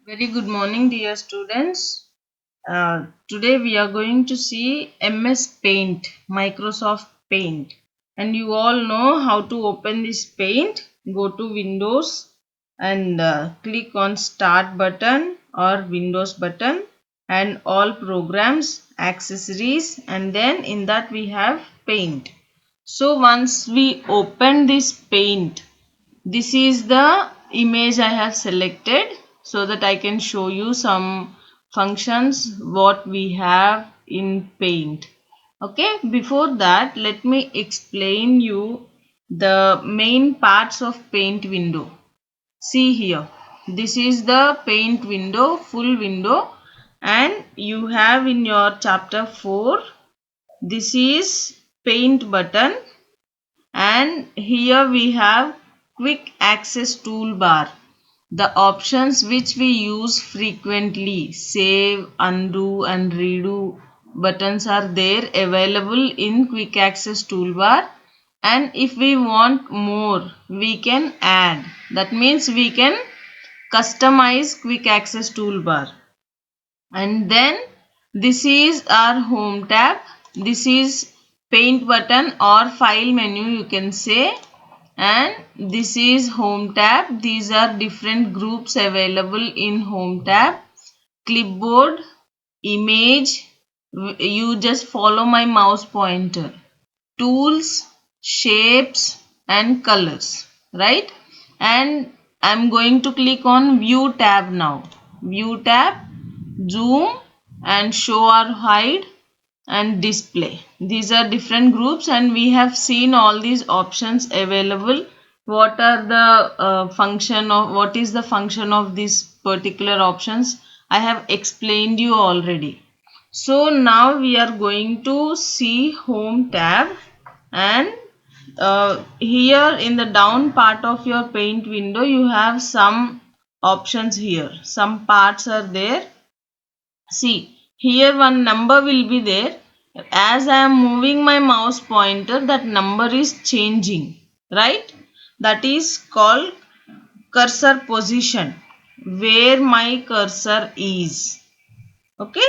Very good morning, dear students. Today we are going to see MS Paint, Microsoft Paint. And you all know how to open this Paint. Go to Windows and click on Start button or Windows button and all programs, accessories, and then in that we have Paint. So once we open this Paint, this is the image I have selected so that I can show you some functions what we have in Paint. Okay, before that let me explain you the main parts of Paint window. See here, this is the Paint window, full window, and you have in your chapter 4, this is Paint button, and here we have quick access toolbar. The options which we use frequently, save, undo and redo buttons are there available in quick access toolbar, and if we want more we can add. That means we can customize quick access toolbar. And then this is our home tab. This is paint button or file menu you can say, and this is home tab. These are different groups available in home tab. Clipboard, image, you just follow my mouse pointer, tools, shapes and colors, right? And I'm going to click on view tab now. View tab, zoom and show or hide and display. These are different groups and we have seen all these options available. What are the function of, what is the function of these particular options? I have explained you already. So now we are going to see home tab, and here in the down part of your paint window you have some options here. Some parts are there. See, here one number will be there. As I am moving my mouse pointer, that number is changing, right? That is called cursor position, where my cursor is. Okay?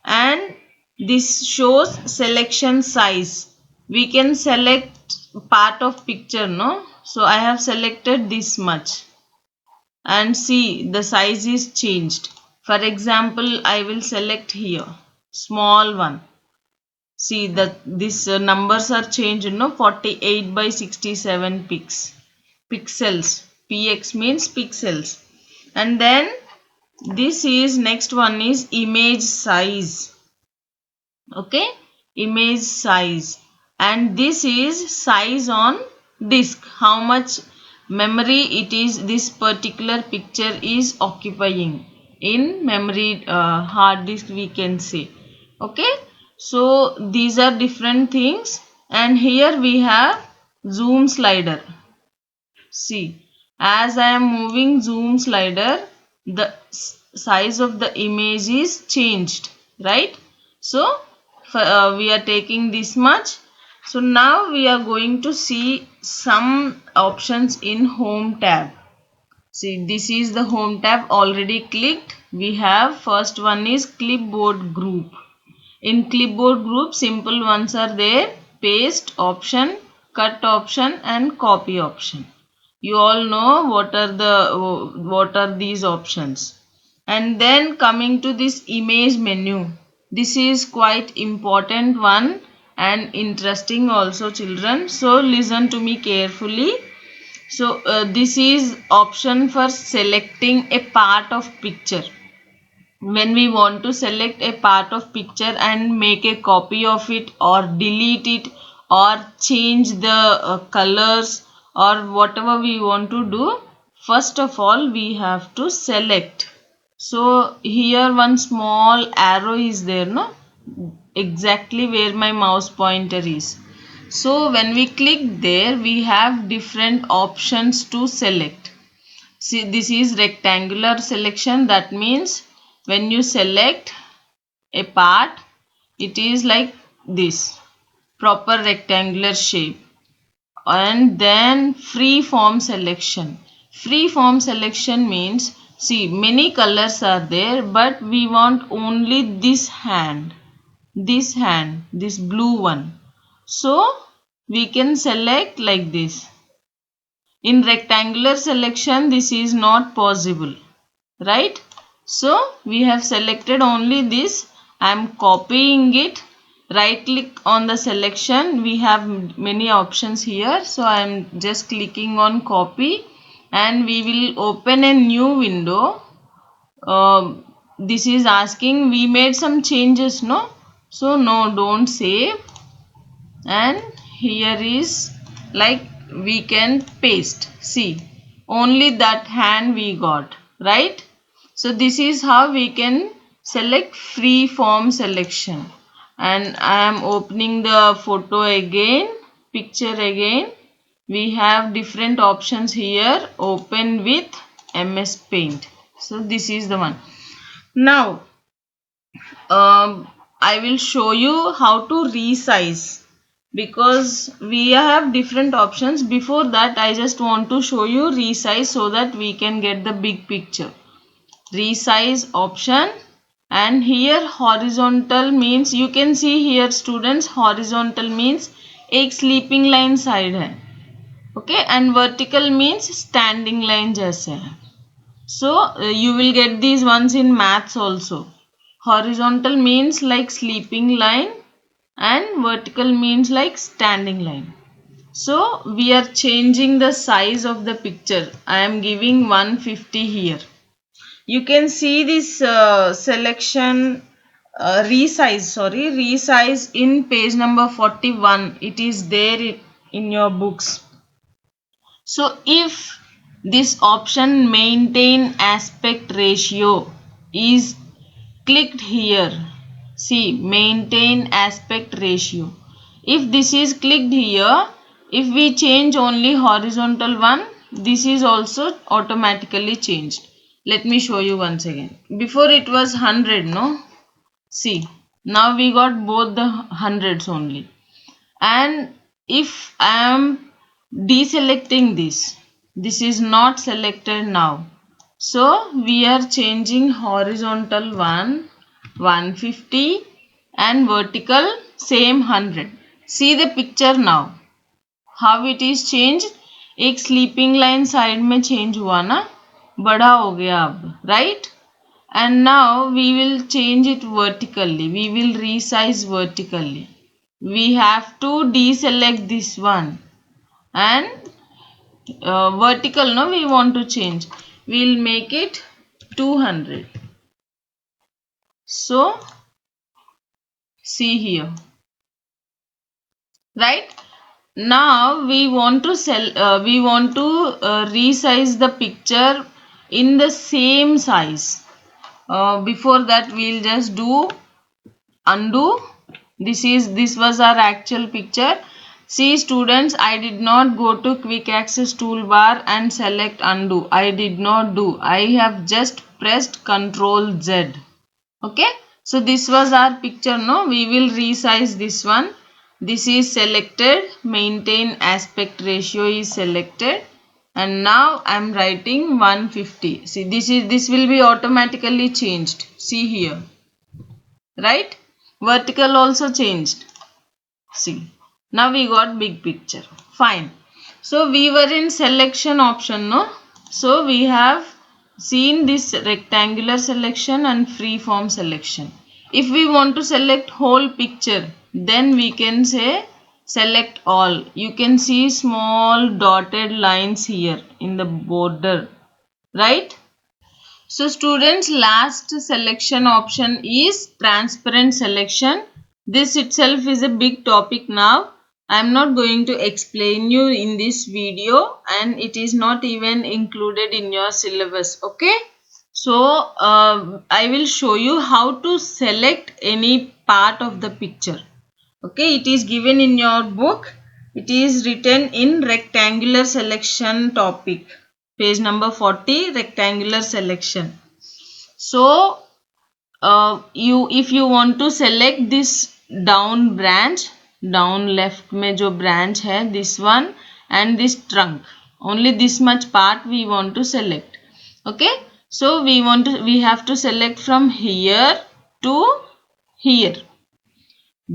And this shows selection size. We can select part of picture, no? So I have selected this much. And see, the size is changed. For example, I will select here small one. See that these numbers are changed, 48 by 67 pixels. Px means pixels. And then this is, next one is image size. Okay, image size, and this is size on disk, how much memory it is this particular picture is occupying in memory hard disk we can say. Okay, so these are different things, and here we have zoom slider. See, as I am moving zoom slider, the size of the image is changed, right? So, we are taking this much. So, now we are going to see some options in home tab. See, this is the home tab already clicked. We have first one is clipboard group. In clipboard group, simple ones are there: paste option, cut option and copy option. You all know what are these options. And then coming to this image menu, this is quite important one and interesting also, children. So listen to me carefully. So this is option for selecting a part of picture. When we want to select a part of picture and make a copy of it or delete it or change the colors or whatever we want to do, first of all we have to select. So here one small arrow is there, no, exactly where my mouse pointer is. So when we click there, we have different options to select. See, this is rectangular selection. That means when you select a part, it is like this, proper rectangular shape. And then free form selection. Free form selection means See, many colors are there, but we want only this blue one. So we can select like this. In rectangular selection, this is not possible, right? So we have selected only this. I am copying it. Right click on the selection. We have many options here, so I am just clicking on copy, and we will open a new window. This is asking we made some changes, no? So no, don't save. And here is like we can paste. See, only that hand we got, right? So this is how we can select free form selection. And I am opening the photo again, picture again. We have different options here. Open with MS Paint. So this is the one. Now I will show you how to resize, because we have different options. Before that, I just want to show you resize so that we can get the big picture. Resize option, and here horizontal means, you can see here students, horizontal means एक sleeping line side है, okay, and vertical means standing line जैसे है. So you will get these ones in maths also. Horizontal means like sleeping line and vertical means like standing line. So we are changing the size of the picture. I am giving 150 here. You can see this selection resize in page number 41. It is there in your books. So if this option maintain aspect ratio is clicked here, see, maintain aspect ratio. If this is clicked here, if we change only horizontal one, this is also automatically changed. Let me show you once again. Before it was 100, no? See, now we got both the hundreds only. And if I am deselecting this is not selected now. So we are changing horizontal one 150 and vertical same 100. See the picture now. How it is changed? एक sleeping line side में change हुआ ना, बड़ा हो गया अब, right? And now we will change it vertically. We will resize vertically. We have to deselect this one, and vertical, no, we want to change. We will make it 200. So see here, right? Now we want to resize the picture in the same size. Before that, we'll just do undo. This was our actual picture. See students, I did not go to quick access toolbar and select undo. I did not do. I have just pressed Ctrl Z. Okay. So this was our picture. No, we will resize this one. This is selected. Maintain aspect ratio is selected. And now I am writing 150. See, this will be automatically changed. See here. Right? Vertical also changed. See. Now we got big picture. Fine. So we were in selection option, no? So we have seen this rectangular selection and free form selection. If we want to select whole picture, then we can say select all. You can see small dotted lines here in the border, right? So students, last selection option is transparent selection. This itself is a big topic now. I am not going to explain you in this video, and it is not even included in your syllabus. Okay. So I will show you how to select any part of the picture. Okay. It is given in your book. It is written in rectangular selection topic. Page number 40, rectangular selection. So if you want to select this down branch, down left में जो branch है, this one and this trunk, only this much part we want to select. Okay. So we have to select from here to here.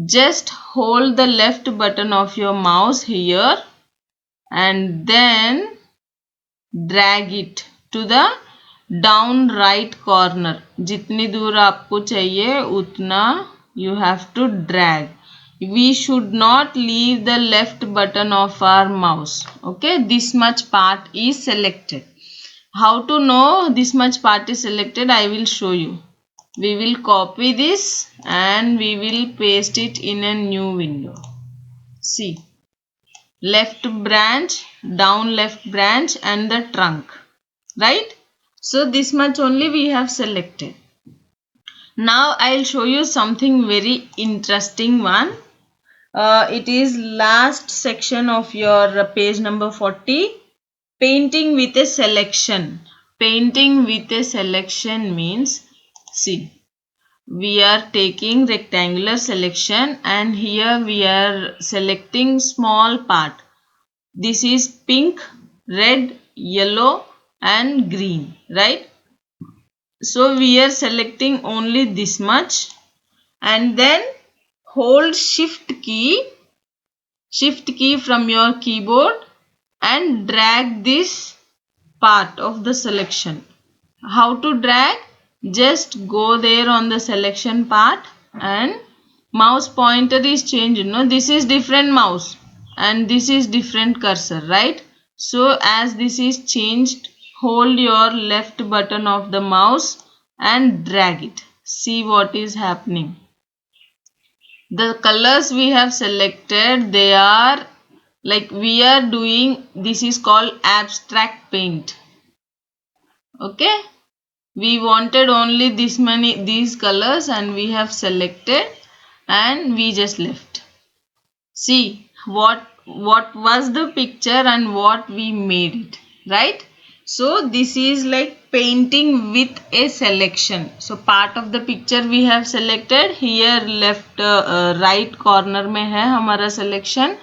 Just hold the left button of your mouse here and then drag it to the down right corner. जितनी दूर आपको चाहिए उतना you have to drag. We should not leave the left button of our mouse. Okay, this much part is selected. How to know this much part is selected? I will show you. We will copy this and we will paste it in a new window. See, left branch, down left branch and the trunk, right? So this much only we have selected. Now I'll show you something very interesting one. It is last section of your page number 40. Painting with a selection. Painting with a selection means, see, we are taking rectangular selection and here we are selecting small part. This is pink, red, yellow and green, right? So we are selecting only this much and then hold shift key from your keyboard and drag this part of the selection. How to drag? Just go there on the selection part and mouse pointer is changed. No, this is different mouse and this is different cursor, right? So as this is changed, hold your left button of the mouse and drag it. See what is happening. The colors we have selected, they are like we are doing, this is called abstract paint. Okay, we wanted only these colors and we have selected and we just left. See what was the picture and what we made it, right? So this is like painting with a selection. So part of the picture we have selected. Here left right corner में है हमारा selection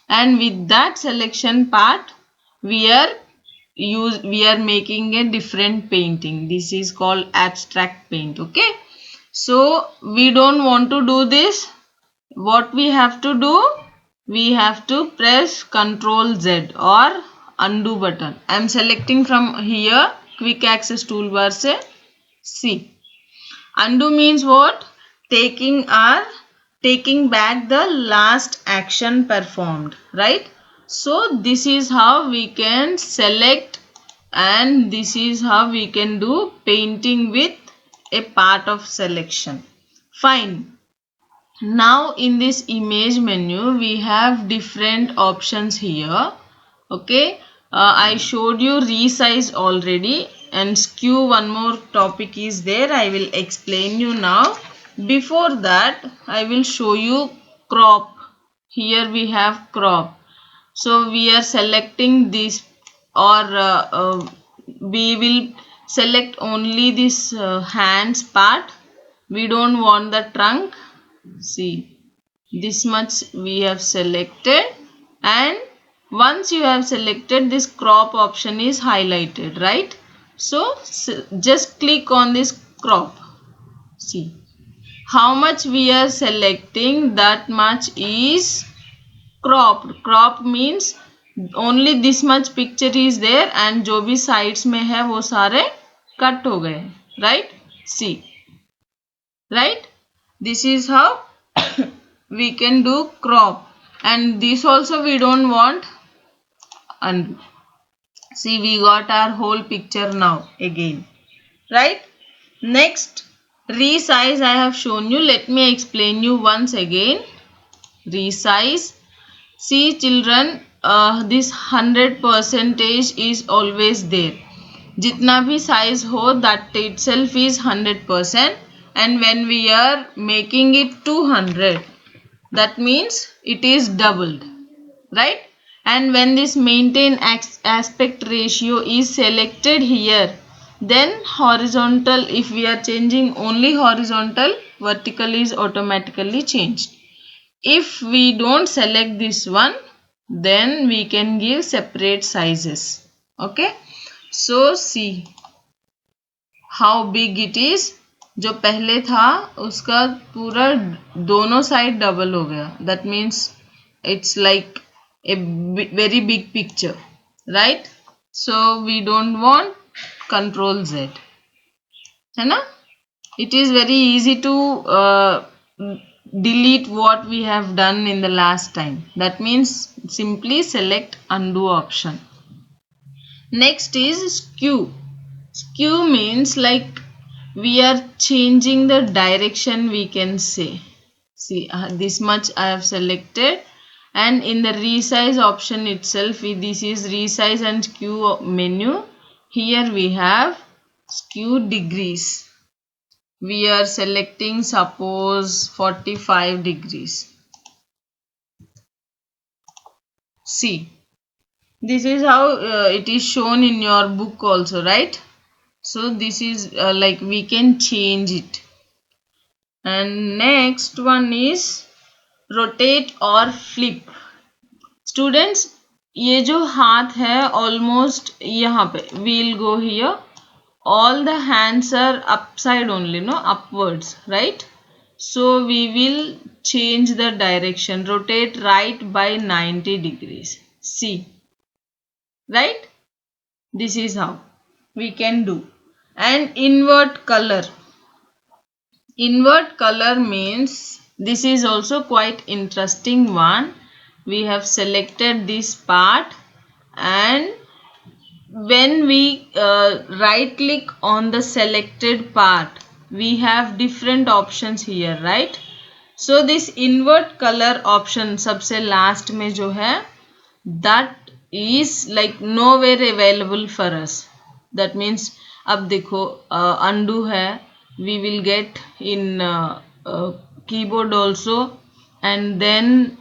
and with that selection part we are making a different painting. This is called abstract paint. Okay, so we don't want to do this. What we have to do? We have to press Ctrl Z or undo button. I am selecting from here quick access toolbar se. See, undo means what? Taking back the last action performed, right? So this is how we can select and this is how we can do painting with a part of selection. Fine. Now in this image menu we have different options here. Okay, I showed you resize already and skew, one more topic is there. I will explain you now. Before that I will show you crop. Here we have crop. So we are selecting this or we will select only this hands part. We don't want the trunk. See, this much we have selected and once you have selected, this crop option is highlighted, right? So just click on this crop. See how much we are selecting, that much is cropped. Crop means only this much picture is there and जो भी sides में है वो सारे cut हो गए, right? See, right? This is how we can do crop and this also we don't want undo. See, we got our whole picture now again, right? Next, resize I have shown you. Let me explain you once again. Resize. See children, this 100% is always there. Jitna bhi size ho, that itself is 100% and when we are making it 200, that means it is doubled, right? And when this maintain aspect ratio is selected here, then horizontal, if we are changing only horizontal, vertical is automatically changed. If we don't select this one, then we can give separate sizes. Okay, so see, how big it is. जो पहले था उसका पूरा दोनों side double हो गया. That means it's like a very big picture, right. So we don't want control Z, है ना. It is very easy to delete what we have done in the last time. That means simply select undo option. Next is skew. Skew means like we are changing the direction, we can say. See, this much I have selected, and in the resize option itself, this is resize and skew menu. Here we have skew degrees. We are selecting suppose 45 degrees. See, this is how it is shown in your book also, right? So this is like we can change it. And next one is rotate or flip. Students, ये जो हाथ है almost यहाँ पे, we'll go here. All the hands are upside only, no, upwards, right? So we will change the direction, rotate right by 90 degrees. See, right? This is how we can do. And invert color. Invert color means this is also quite interesting one. We have selected this part, and when we right click on the selected part, we have different options here, right? So this invert color option सबसे last में जो है, that is like nowhere available for us. That means अब देखो undo है, we will get in keyboard also, and then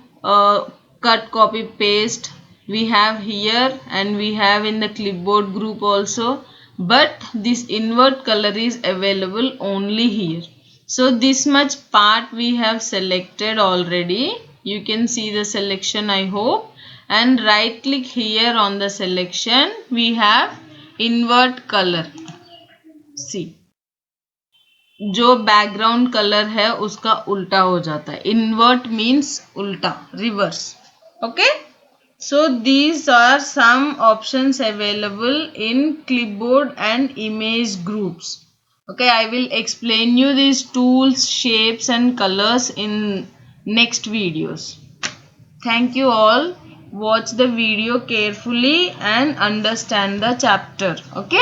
cut copy paste we have here, and we have in the clipboard group also, but this invert color is available only here. So this much part we have selected already. You can see the selection, I hope, and right click here on the selection. We have invert color. See, जो background colour है उसका उल्टा हो जाता है. Invert means उल्टा, reverse. Okay. So these are some options available in clipboard and image groups. Okay, I will explain you these tools, shapes and colors in next videos. Thank you all. Watch the video carefully and understand the chapter. Okay.